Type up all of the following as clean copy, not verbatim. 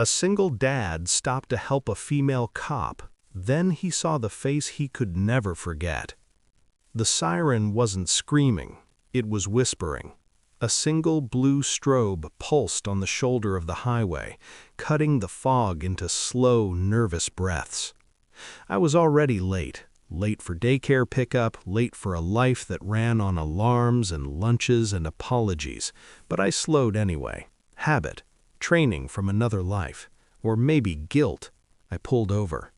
A single dad stopped to help a female cop. Then he saw the face he could never forget. The siren wasn't screaming, it was whispering. A single blue strobe pulsed on the shoulder of the highway, cutting the fog into slow, nervous breaths. I was already late. Late for daycare pickup, late for a life that ran on alarms and lunches and apologies. But I slowed anyway. Habit. Training from another life. Or maybe guilt. I pulled over.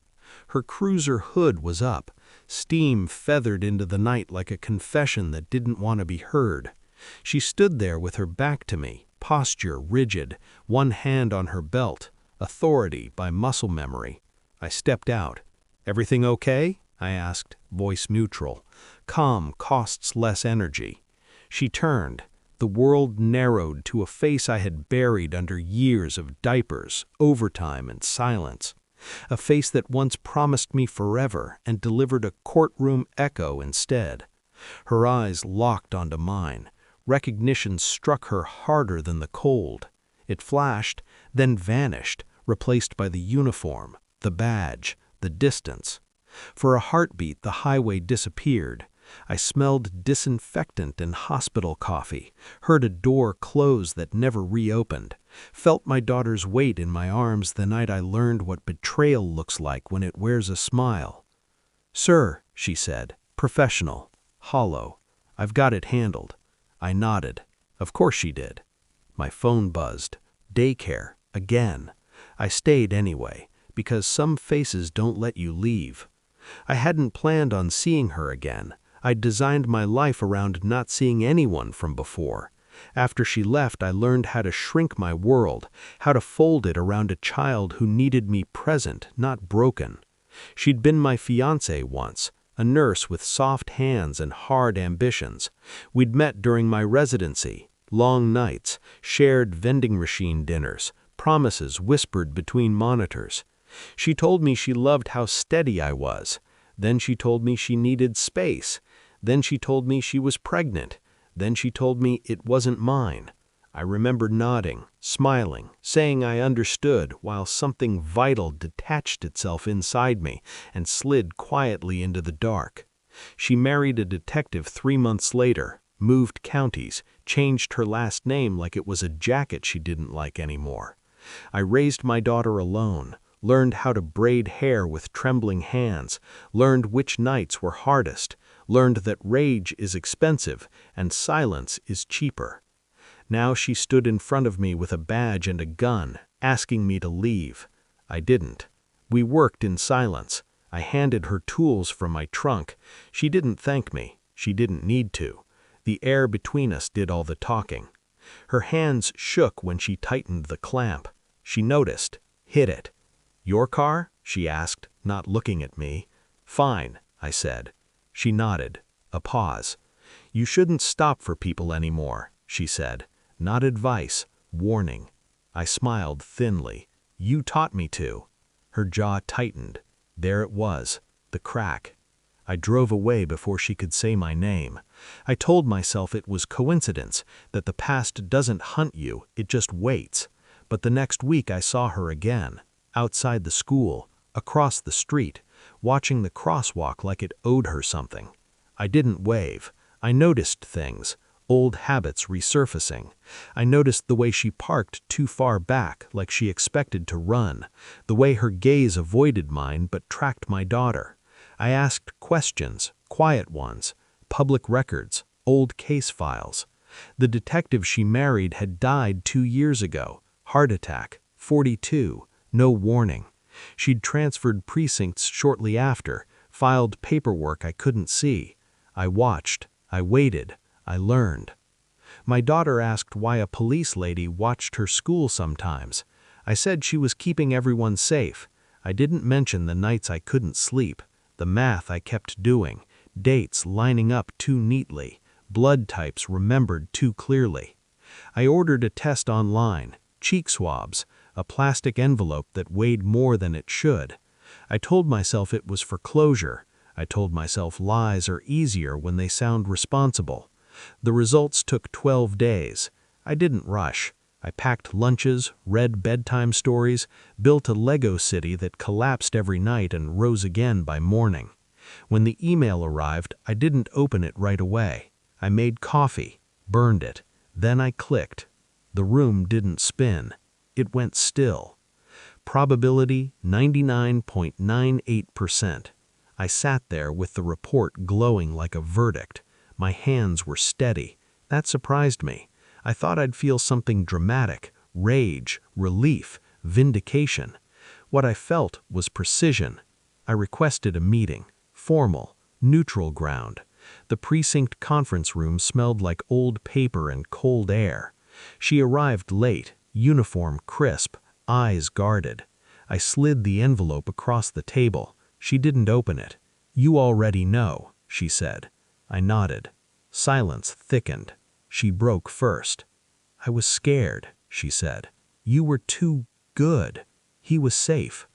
Her cruiser hood was up. Steam feathered into the night like a confession that didn't want to be heard. She stood there with her back to me, posture rigid, one hand on her belt, authority by muscle memory. I stepped out. "Everything okay?" I asked, voice neutral. Calm costs less energy. She turned. The world narrowed to a face I had buried under years of diapers, overtime, and silence. A face that once promised me forever and delivered a courtroom echo instead. Her eyes locked onto mine. Recognition struck her harder than the cold. It flashed, then vanished, replaced by the uniform, the badge, the distance. For a heartbeat, the highway disappeared. I smelled disinfectant and hospital coffee, heard a door close that never reopened, felt my daughter's weight in my arms the night I learned what betrayal looks like when it wears a smile. "Sir," she said, professional, hollow, "I've got it handled." I nodded. Of course she did. My phone buzzed. Daycare, again. I stayed anyway, because some faces don't let you leave. I hadn't planned on seeing her again. I'd designed my life around not seeing anyone from before. After she left, I learned how to shrink my world, how to fold it around a child who needed me present, not broken. She'd been my fiancée once, a nurse with soft hands and hard ambitions. We'd met during my residency, long nights, shared vending machine dinners, promises whispered between monitors. She told me she loved how steady I was. Then she told me she needed space. Then she told me she was pregnant. Then she told me it wasn't mine. I remember nodding, smiling, saying I understood while something vital detached itself inside me and slid quietly into the dark. She married a detective 3 months later, moved counties, changed her last name like it was a jacket she didn't like anymore. I raised my daughter alone, learned how to braid hair with trembling hands, learned which nights were hardest, learned that rage is expensive and silence is cheaper. Now she stood in front of me with a badge and a gun, asking me to leave. I didn't. We worked in silence. I handed her tools from my trunk. She didn't thank me. She didn't need to. The air between us did all the talking. Her hands shook when she tightened the clamp. She noticed, hit it. "Your car?" she asked, not looking at me. "Fine," I said. She nodded. A pause. "You shouldn't stop for people anymore," she said. Not advice, warning. I smiled thinly. "You taught me to." Her jaw tightened. There it was, the crack. I drove away before she could say my name. I told myself it was coincidence, that the past doesn't hunt you, it just waits. But the next week I saw her again, outside the school, across the street, watching the crosswalk like it owed her something. I didn't wave. I noticed things. Old habits resurfacing. I noticed the way she parked too far back, like she expected to run, the way her gaze avoided mine but tracked my daughter. I asked questions, quiet ones, public records, old case files. The detective she married had died 2 years ago, heart attack, 42, no warning. She'd transferred precincts shortly after, filed paperwork I couldn't see. I watched, I waited. I learned. My daughter asked why a police lady watched her school sometimes. I said she was keeping everyone safe. I didn't mention the nights I couldn't sleep, the math I kept doing, dates lining up too neatly, blood types remembered too clearly. I ordered a test online, cheek swabs, a plastic envelope that weighed more than it should. I told myself it was for closure. I told myself lies are easier when they sound responsible. The results took 12 days. I didn't rush. I packed lunches, read bedtime stories, built a Lego city that collapsed every night and rose again by morning. When the email arrived, I didn't open it right away. I made coffee, burned it, then I clicked. The room didn't spin. It went still. Probability 99.98%. I sat there with the report glowing like a verdict. My hands were steady. That surprised me. I thought I'd feel something dramatic, rage, relief, vindication. What I felt was precision. I requested a meeting, formal, neutral ground. The precinct conference room smelled like old paper and cold air. She arrived late, uniform crisp, eyes guarded. I slid the envelope across the table. She didn't open it. "You already know," she said. I nodded. Silence thickened. She broke first. "I was scared," she said. "You were too good. He was safe."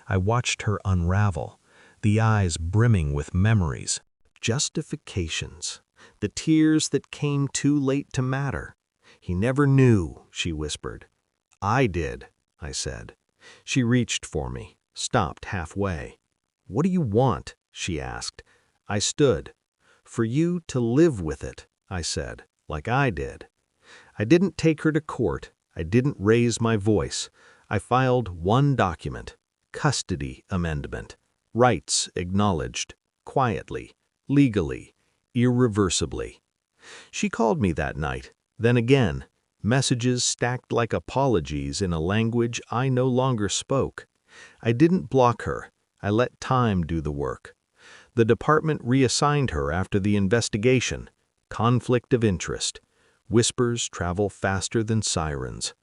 I watched her unravel, the eyes brimming with memories. Justifications. The tears that came too late to matter. "He never knew," she whispered. "I did," I said. She reached for me, stopped halfway. "What do you want?" she asked. I stood. "For you to live with it," I said, "like I did." I didn't take her to court. I didn't raise my voice. I filed one document, custody amendment, rights acknowledged, quietly, legally, irreversibly. She called me that night, then again, messages stacked like apologies in a language I no longer spoke. I didn't block her. I let time do the work. The department reassigned her after the investigation. Conflict of interest. Whispers travel faster than sirens.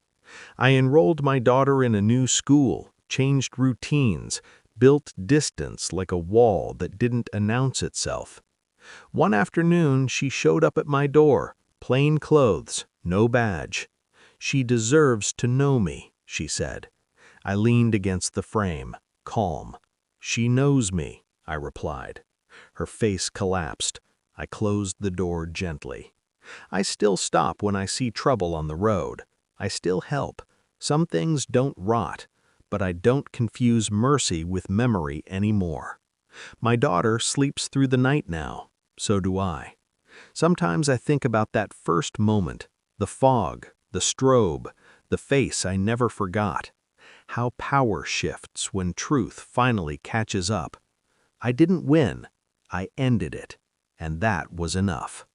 I enrolled my daughter in a new school, changed routines, built distance like a wall that didn't announce itself. One afternoon, she showed up at my door, plain clothes, no badge. "She deserves to know me," she said. I leaned against the frame, calm. "She knows me," I replied. Her face collapsed. I closed the door gently. I still stop when I see trouble on the road. I still help. Some things don't rot, but I don't confuse mercy with memory anymore. My daughter sleeps through the night now. So do I. Sometimes I think about that first moment, the fog, the strobe, the face I never forgot. How power shifts when truth finally catches up. I didn't win. I ended it, and that was enough.